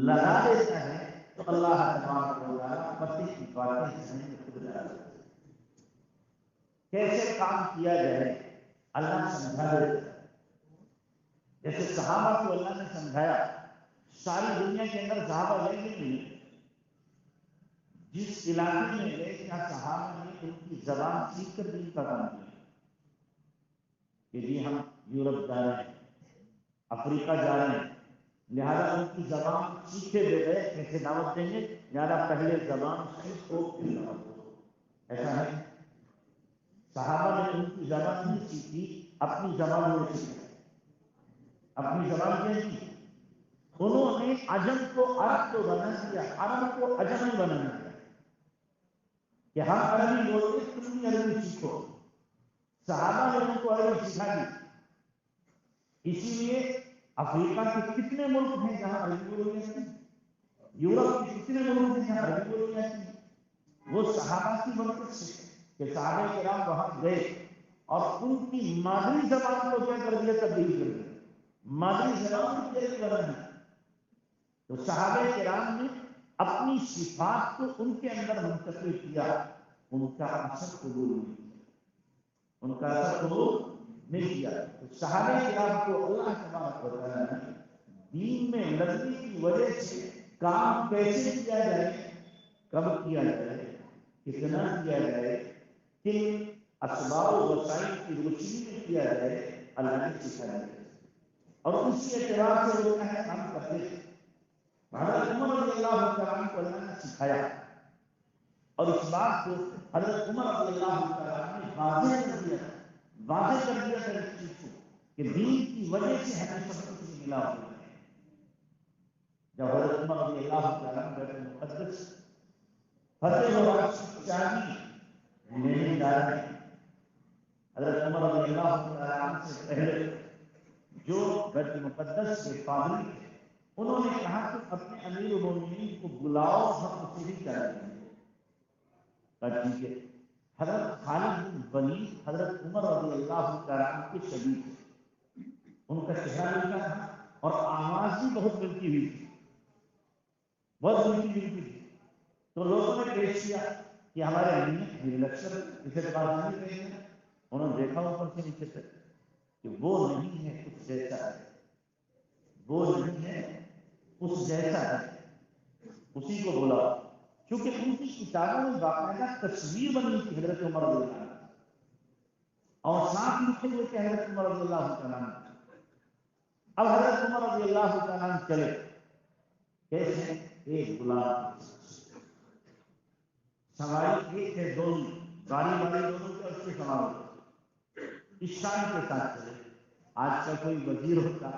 لگا دیتا ہے تو اللہ تبارک و تعالیٰ فتح کی باتیں ذہن میں خود لا دیتا ہے۔ کیسے کام کیا جائے اللہ سمجھا دیتا ہے۔ جیسے صحابہ کو اللہ نے سمجھایا، ساری دنیا کے اندر صحابہ گئے نہیں، جس علاقے میں گئے کیا صحابہ نے ان کی زبان سیکھ کر دین کا کام کیا کہ جی ہم یورپ جا رہے ہیں، افریقہ جا رہے ہیں، لہذا ان کی زبان سیکھے بغیر کیسے دعوت دیں گے، لہذا پہلے زبان سیکھو پھر دعوت دو۔ ایسا ہے، صحابہ نے ان کی زبان نہیں سیکھی، اپنی زبان میں سیکھی، اپنی زبان میں سیکھی۔ انہوں نے عجم کو عرب کو بنا دیا، عرب کو عجم میں بنا دیا کہ ہم عربی بولتے تم بھی عربی سیکھو۔ صحابہ نے ان کو عربی سکھا دی۔ اسی لیے افریقہ کے کتنے ملک ہیں جہاں عربی بولی جاتی ہے، یورپ کے کتنے ملک ہیں جہاں عربی بولی جاتی ہے، وہ صحابہ کی برکت سے کہ صحابہ کرام وہاں گئے اور ان کی مادری زبان کو کیا کر دیا، تبدیل کر دیا، مادری زبان کو کیسے بنانا۔ تو صحابہ کرام نے اپنی صفات کو ان کے اندر منتقل کیا، ان کا اثر قبول نہیں کیا، ان کا اثر قبول نہیں کیا۔ تو صحابہ کرام کو اللہ تبارک و تعالیٰ نے دین میں لگنے کی وجہ سے کام کیسے کیا جائے، کب کیا جائے، کتنا کیا جائے، کن اسباب و وسائل کی روشنی میں کیا جائے، اللہ نے سکھایا ہے۔ اور اسی اعتبار سے وہ کام کرتے تھے۔ حضرت عمر رضی اللہ تعالیٰ عنہ کو اللہ نے سکھایا، اور اس بات کو حضرت عمر رضی اللہ تعالیٰ عنہ نے واضح کر دیا تھا اس چیز کو کہ دین کی وجہ سے ہمیں سب کچھ ملا ہوا ہے۔ جب حضرت عمر رضی اللہ تعالیٰ عنہ بیت المقدس فتح و واپسی کی چابی لینے جا رہے ہیں، حضرت عمر رضی اللہ تعالیٰ عنہ سے پہلے جو بیت المقدس کے پادری تھے، انہوں نے کہا کہ اپنے امیر المومنین کو بلاؤ، ہم اسے ہی چاہتے ہیں۔ ٹھیک ہے۔ حضرت خالد بن ولید حضرت عمر رضی اللہ تعالیٰ عنہ کے شبیہ تھے، ان کا چہرہ ملتا تھا اور آواز بھی بہت ملتی ہوئی تھی، بہت ملتی ہوئی تھی۔ تو لوگوں نے پیش کیا کہ ہمارے امیر لشکر اسے بات نہیں کہیں گے۔ انہوں نے دیکھا اوپر سے نیچے تک کہ وہ نہیں ہے کچھ جیسا ہے، وہ نہیں ہے اس جیسا ہے، اسی کو بولا۔ کیونکہ ان کی کتابوں میں باقاعدہ تصویر بنی تھی حضرت عمر رضی اللہ عنہ، اور ساتھ لکھے ہوئے تھے حضرت عمر رضی اللہ تعالیٰ عنہ۔ اب حضرت عمر رضی اللہ تعالیٰ عنہ چلے کیسے، ایک غلام سواری ایک ہے، دو باری باری دونوں کے اس کے سوار ہوتے، اشان کے ساتھ چلے۔ آج کا کوئی وزیر ہوتا،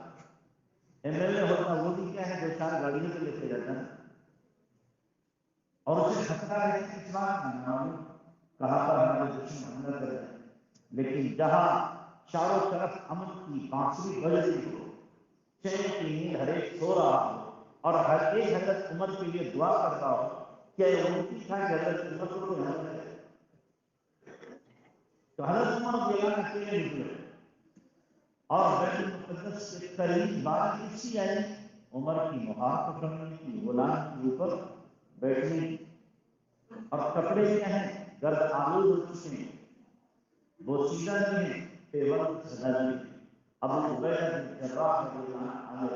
ایم ایل اے ہوتا، وہ بھی کیا ہے دو چار گاڑیوں سے لے کے جاتا ہے، اور اسے خطرہ ہے کہ اس بات کہاں پر ہمارے دشمن حملہ کر رہے ہیں، لیکن جہاں چاروں طرف امن کی بانسری بج رہی ہو، چین کی نیند ہر ایک سو رہا ہو، اور ہر ایک حضرت عمر کے لیے دعا کرتا ہو کہ ممکن تھا کہ حضرت عمر کو کوئی حملہ کرے، تو حضرت عمر رضی اللہ عنہ اکیلے نکلے اور بیت المقدس کے قریب بات اسی آئی، عمر کی مہار پکڑنے کی، غلام کے اوپر بیٹھنے کی، اور کپڑے کیا ہیں گرد آلود ہو چکے ہیں، بوسیدہ بھی ہیں، پیوند سجا بھی ہیں۔ ابو عبیدہ بن جراح رضی اللہ عنہ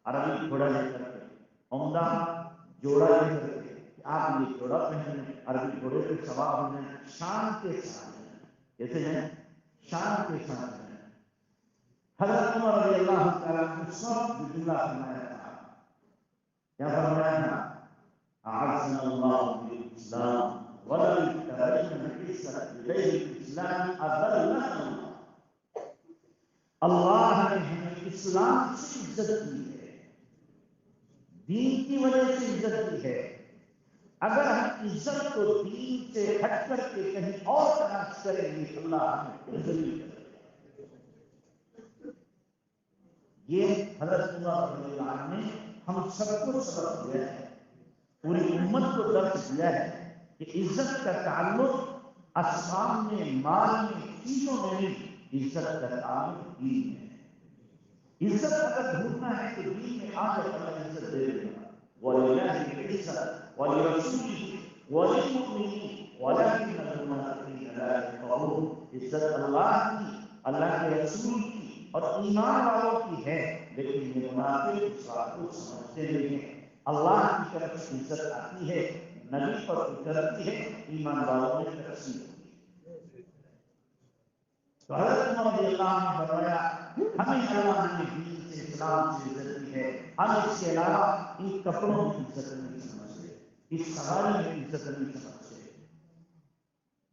عربی گھوڑا لے کر کے، عمدہ جوڑا لے کر کے کہ آپ یہ جوڑا پہن لیں، عربی گھوڑے پہ سوار ہو جائیں، شان کے ساتھ ہیں، کیسے ہیں، شان کے ساتھ ہیں۔ حضرت عمر رضی اللہ تعالیٰ عنہ سب جملہ فرمایا تھا، کیا فرمایا تھا، اعزنا اللہ بالاسلام ولو ابتغينا العزة بغير الاسلام اذلنا اللہ۔ اللہ نے ہمیں اسلام سے عزت دی ہے، دین کی وجہ سے عزت دی ہے. اگر ہم عزت کو دین سے ہٹ کر کے کہیں اور تلاش کریں گے اللہ ہمیں ذلیل کرے گا. یہ حضرت عمر رضی اللہ عنہ نے ہم سب کو سبق دیا ہے، پوری امت کو درس دیا ہے کہ عزت کا تعلق اسباب میں، مال میں، چیزوں میں نہیں، عزت کا تعلق دین میں. عزت اگر ڈھونڈنا ہے تو دین میں آ کر اللہ عزت دے دے گا. وَلِلَّهِ الْعِزَّةُ وَلِرَسُولِهِ وَلِلْمُؤْمِنِينَ وَلَكِنَّ الْمُنَافِقِينَ لَا يَفْقَهُونَ. عزت اللہ کی، اللہ کے رسول کی اور ایمان والوں کی ہے، لیکن یہ منافق اس بات کو سمجھتے نہیں ہیں. اللہ کی طرف سے عزت آتی ہے، نبی پر اترتی ہے، ایمان والوں میں تقسیم ہوتی ہے. تو حضرت عمر رضی اللہ عنہ نے فرمایا ہمیں اللہ نے دین سے، اسلام سے عزت دی ہے، ہم اس کے علاوہ ان کپڑوں کی عزت نہیں سمجھتے، اس سواری میں عزت نہیں سمجھتے.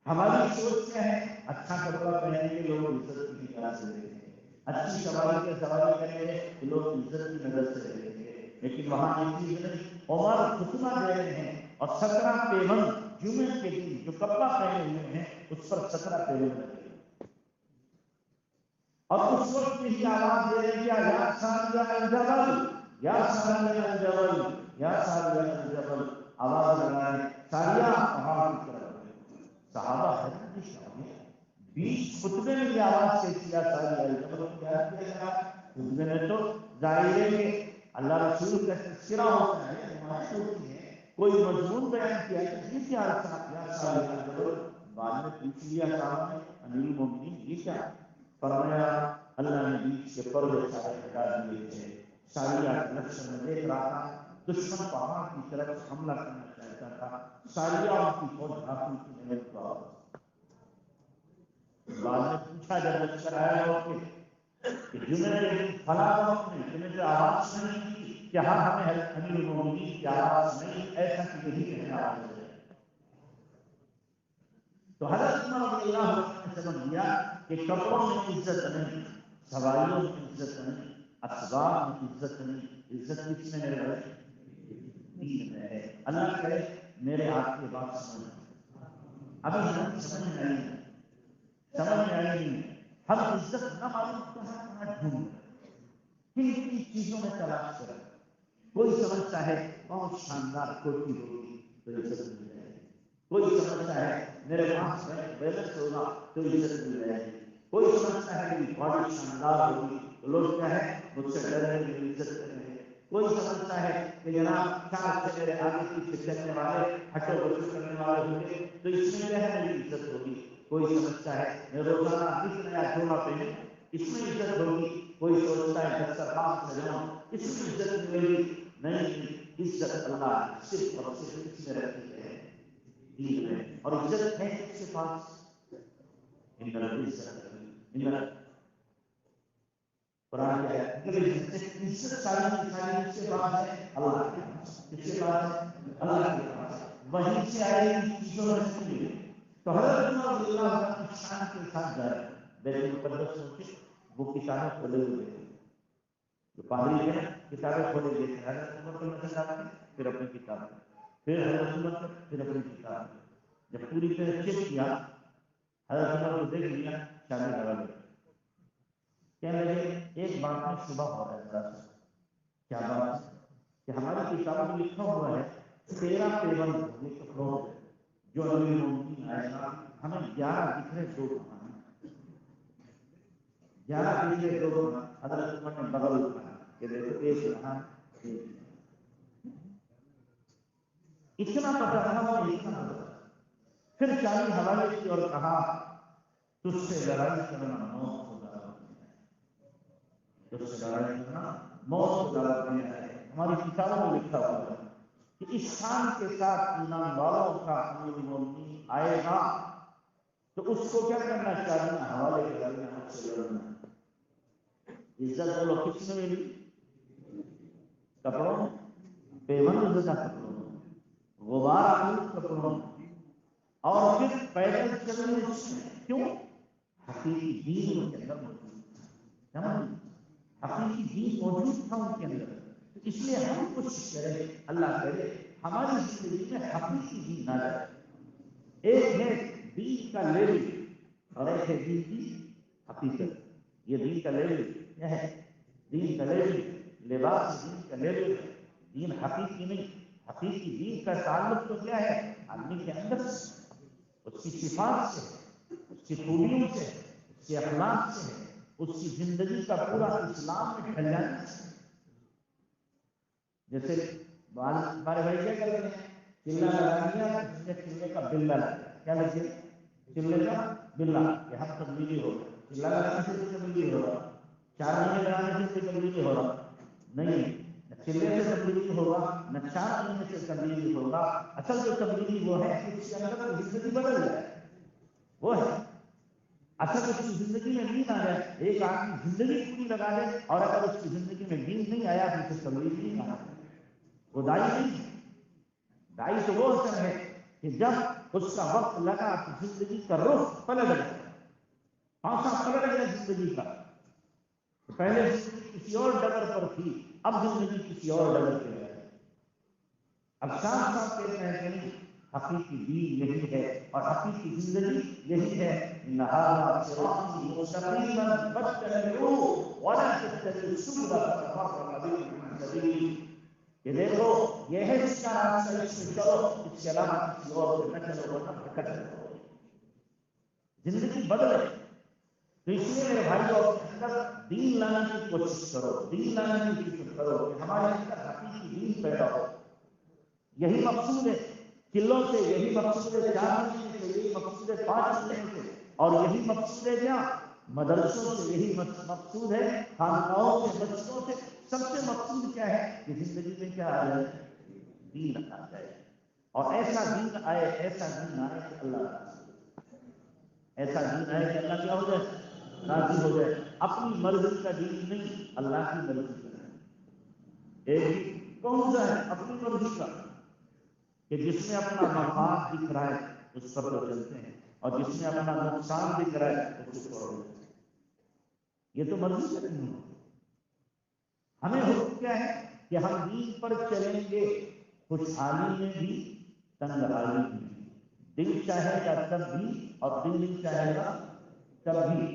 ہماری سوچ کیا ہے؟ اچھا کپڑا پہنیں گے لوگ عزت کی نگاہ سے دیکھیں گے، اچھی سواری کے سواری کریں گے تو لوگ عزت کی نظر سے دیکھیں گے. لیکن وہاں ایک چیز نہیں، عمر خطبہ دے رہے ہیں اور 17 پیوند جمعے کے دن جو کپڑا پہنے ہوئے ہیں اس پر 17 پیوند لگے، اور اس وقت ہی آواز دے رہے کیا یا ساریہ الجبل، یا ساریہ الجبل، یا ساریہ الجبل. آواز لگا رہے ساریہ پہاڑ کی طرف. صحابہ حیران کی شامل بیچ خطبے میں یہ آواز سے کیا ساریہ الجبل کیا کیا. خطبے میں تو ظاہر ہے کہ اللہ رسول کا تذکرہ ہوتا ہے، نمائش ہوتی ہے، کوئی مضمون بیان کیا ہے، کیا یا ساریہ الجبل. بعد میں پوچھ لیا صاحب نے امیر المومنین یہ کیا؟ فرمایا اللہ نے بیچ کے پردے سارے ہٹا دیے تھے. ساریہ نقش میں دیکھ رہا تھا، دشمن پہاڑ کی طرف حملہ کرنا چاہتا تھا، ساریہ کی فوج داخل کی نہیں ہوا. بعد میں پوچھا جب لشکر آیا ہو کہ جمعے کے دن فلاں وقت میں تمہیں جو آواز سنی تھی کہ ہاں ہمیں امیر المومنین کی آواز نہیں، ایسا کہ یہی کہنا آواز ہے. تو حضرت عمر رضی اللہ عنہ نے سمجھ لیا کہ کپڑوں میں عزت نہیں، سواریوں میں عزت نہیں، اسباب میں عزت نہیں، عزت کس میں ہے؟ دین میں ہے. اللہ کرے میرے آپ کے بات سمجھ ابھی ہم سمجھ میں آئی نہیں، سمجھ میں آئی نہیں. ہم عزت نہ معلوم کہاں کہاں ڈھونڈ کن کن چیزوں میں تلاش کریں. کوئی سمجھتا ہے بہت شاندار کوٹھی ہوگی تو عزت مل جائے گی، کوئی سمجھتا ہے میرے پاس بیلنس ہوگا تو عزت مل جائے گی، کوئی سمجھتا ہے میری باڈی شاندار ہوگی تو لوگ کیا ہے مجھ سے ڈریں گے، عزت کریں گے. کوئی سمجھتا ہے کہ جناب چار سے میرے آگے پیچھے چلنے والے ہٹو بچو کرنے والے ہوں گے تو اس میں کیا ہے میری عزت ہوگی. کوئی سمجھتا ہے میں روزانہ 20 نیا جوڑا پہنوں اس میں عزت ہوگی. کوئی سوچتا ہے دسترخوان سجاؤں اس میں عزت ملے گی. نہیں، عزت اللہ صرف اور صرف اس میں رکھی ہے دین میں. اور عزت ہے کس کے پاس؟ قرآن کیا ہے؟ عزت ساری کس کے پاس ہے؟ اللہ کے پاس. کس کے پاس ہے؟ اللہ کے پاس. وہیں سے آئے گی چیزوں میں سے. تو حضرت عمر رضی اللہ عنہ کی شان کے ساتھ جا رہے بیت المقدس سوچے وہ کتابیں کھولے ہوئے تھے، جو پادری تھے کتابیں کھولے ہوئے تھے. حضرت عمر کو نظر آتے پھر اپنی کتاب، پھر حضرت عمر پھر اپنی کتاب. جب پوری طرح چیک کیا حضرت عمر کو دیکھ لیا شادی کرا لیا. کہنے لگے ایک بات میں شبہ ہو رہا ہے ذرا سا. کیا بات؟ کہ ہماری کتابوں میں لکھا ہوا ہے 13 پیوند یہ کپڑوں جو امیر المومنین آئے گا، ہمیں 11 دکھ رہے 2 کہاں 11 دکھ رہے 2 کہاں. حضرت عمر نے بغل اٹھایا کہ دیکھو ایک یہاں اتنا پتہ تھا وہ اتنا پتہ. پھر چالی حوالے کی اور کہا تجھ سے لڑائی کرنا موت کو دعوت میں ہے، تجھ سے لڑائی کرنا موت کو دعوت میں ہے. ہماری کتابوں میں لکھا ہوا ہے کہ اس شان کے ساتھ ایمان والوں کا امیر المومنین آئے گا تو اس کو کیا کرنا چاہیے؟ حوالے کر دینا، مجھ سے لڑنا. عزت بولو کس میں ملی؟ کپڑوں میں، پیوند زدہ کپڑوں میں، غبار آلود کپڑوں میں، اور پھر پیدل چلنے میں. کیوں؟ حقیقی دین ان کے اندر موجود تھا. حقیقی دین موجود تھا ان کے اندر، اس لیے ہم کو کوشش کریں اللہ کرے ہماری زندگی میں حقیقی دین نہ جائے. ایک ہے دین کا لیول اور ایک ہے دین کی حقیقت. یہ دین کا لیول کیا ہے؟ دین کا لیول لباس دین کا لیول ہے، دین حقیقی نہیں. حقیقی دین کا تعلق تو کیا ہے؟ آدمی کے اندر سے، اس کی صفات سے، اس کی خوبیوں سے، اس کے اخلاق سے، اس کی زندگی کا پورا اسلام میں ڈھل جانا. جیسے ہمارے بھائی کیا کرتے ہیں؟ چلہ لگا دیا، اس نے چلے کا بلا لگا. کیا لگے؟ چلے کا بلا. کہ ہم تبلیغی ہو گئے. چلہ لگانے سے تبلیغی ہو رہا، 4 مہینے لگانے سے تبلیغی ہو رہا نہیں. نہ چلے سے تبلیغی ہوگا، نہ 4 مہینے سے تبلیغی ہوگا. اصل جو تبلیغی وہ ہے کہ اس کے اندر زندگی بدل جائے. وہ ہے اصل اس کی زندگی میں دین آ جائے. ایک آدمی زندگی پوری لگا دے اور اگر اس کی زندگی میں دین نہیں آیا تو اسے تبلیغ نہیں آیا، وہ دائی نہیں. دائی تو وہ اثر ہے کہ جب اس کا وقت لگا تو زندگی کا رخ پلٹ گیا، پانسا پلٹ گیا زندگی کا. پہلے زندگی کسی اور ڈگر پر تھی، اب زندگی کسی اور ڈگر پہ ہے. اب صاف صاف کہتے ہیں کہ نہیں، حقیقی دین یہی ہے اور حقیقی زندگی یہی ہے. ان هذا صراطی مستقیما فاتبعوه ولا تتبعوا السبل فتفرق بكم عن سبیلہ. کہ دیکھو یہ ہے جس کا راستہ، اس میں چلو، اس کے علاوہ کسی اور پہ نہ چلو ورنہ بھٹک جاؤ. زندگی بدلے. تو اس لیے میرے بھائیوں اپنے اندر دین لانے کی کوشش کرو، دین لانے کی کوشش کرو کہ ہمارے اندر حقیقی دین پیدا ہو. یہی مقصود ہے قلوں سے، یہی مقصود ہے 4 مہینے سے، یہی مقصود ہے 5 مہینے سے، اور یہی مقصود ہے کیا؟ مدرسوں سے. یہی مقصود ہے خانقاہوں سے، مسجدوں سے. سب سے مقصود کیا ہے؟ کہ زندگی میں کیا آ جائے؟ دین آ جائے. اور ایسا دین آئے، ایسا دین آئے کہ اللہ، ایسا دین آئے کہ اللہ کیا ہو جائے؟ راضی ہو جائے. اپنی مرضی کا دین نہیں، اللہ کی مرضی کا. ایک دین کون سا ہے؟ اپنی مرضی کا، کہ جس میں اپنا مفاد دکھ رہا ہے اس پر تو چلتے ہیں، اور جس میں اپنا نقصان دکھ رہا ہے اس کو چھوڑ دیتے ہیں. یہ تو مرضی کا نہیں ہے. ہمیں حکم کیا ہے کہ ہم دین پر چلیں گے، خوشحالی میں بھی، تنگحالی میں بھی. دل چاہے گا تب بھی اور دل نہیں چاہے گا تب بھی.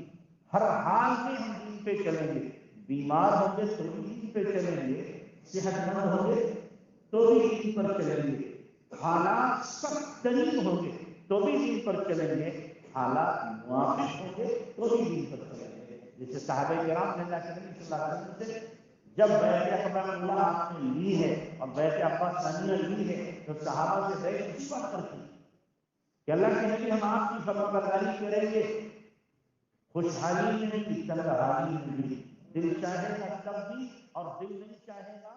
ہر حال میں ہم دین پہ چلیں گے. بیمار ہوں گے تو بھی دین پہ چلیں گے، صحت مند ہوں گے تو بھی دین پر چلیں گے. حالات سخت ترین ہوں گے تو بھی دین پر چلیں گے، حالات موافق ہوں گے تو بھی دین پر چلیں گے. جیسے صحابہ کرام نے اللہ کے نبی صلی اللہ علیہ وسلم سے جب بیعت اقبال اللہ آپ نے لی ہے اور بیعت عباس ثانیہ لی ہے تو صحابہ سے بیعت اسی بات کرتی کہ اللہ کے نبی ہم آپ کی فرمانبرداری کریں گے، خوشحالی میں بھی، تنگحالی میں بھی. دل چاہے گا تب بھی اور دل نہیں چاہے گا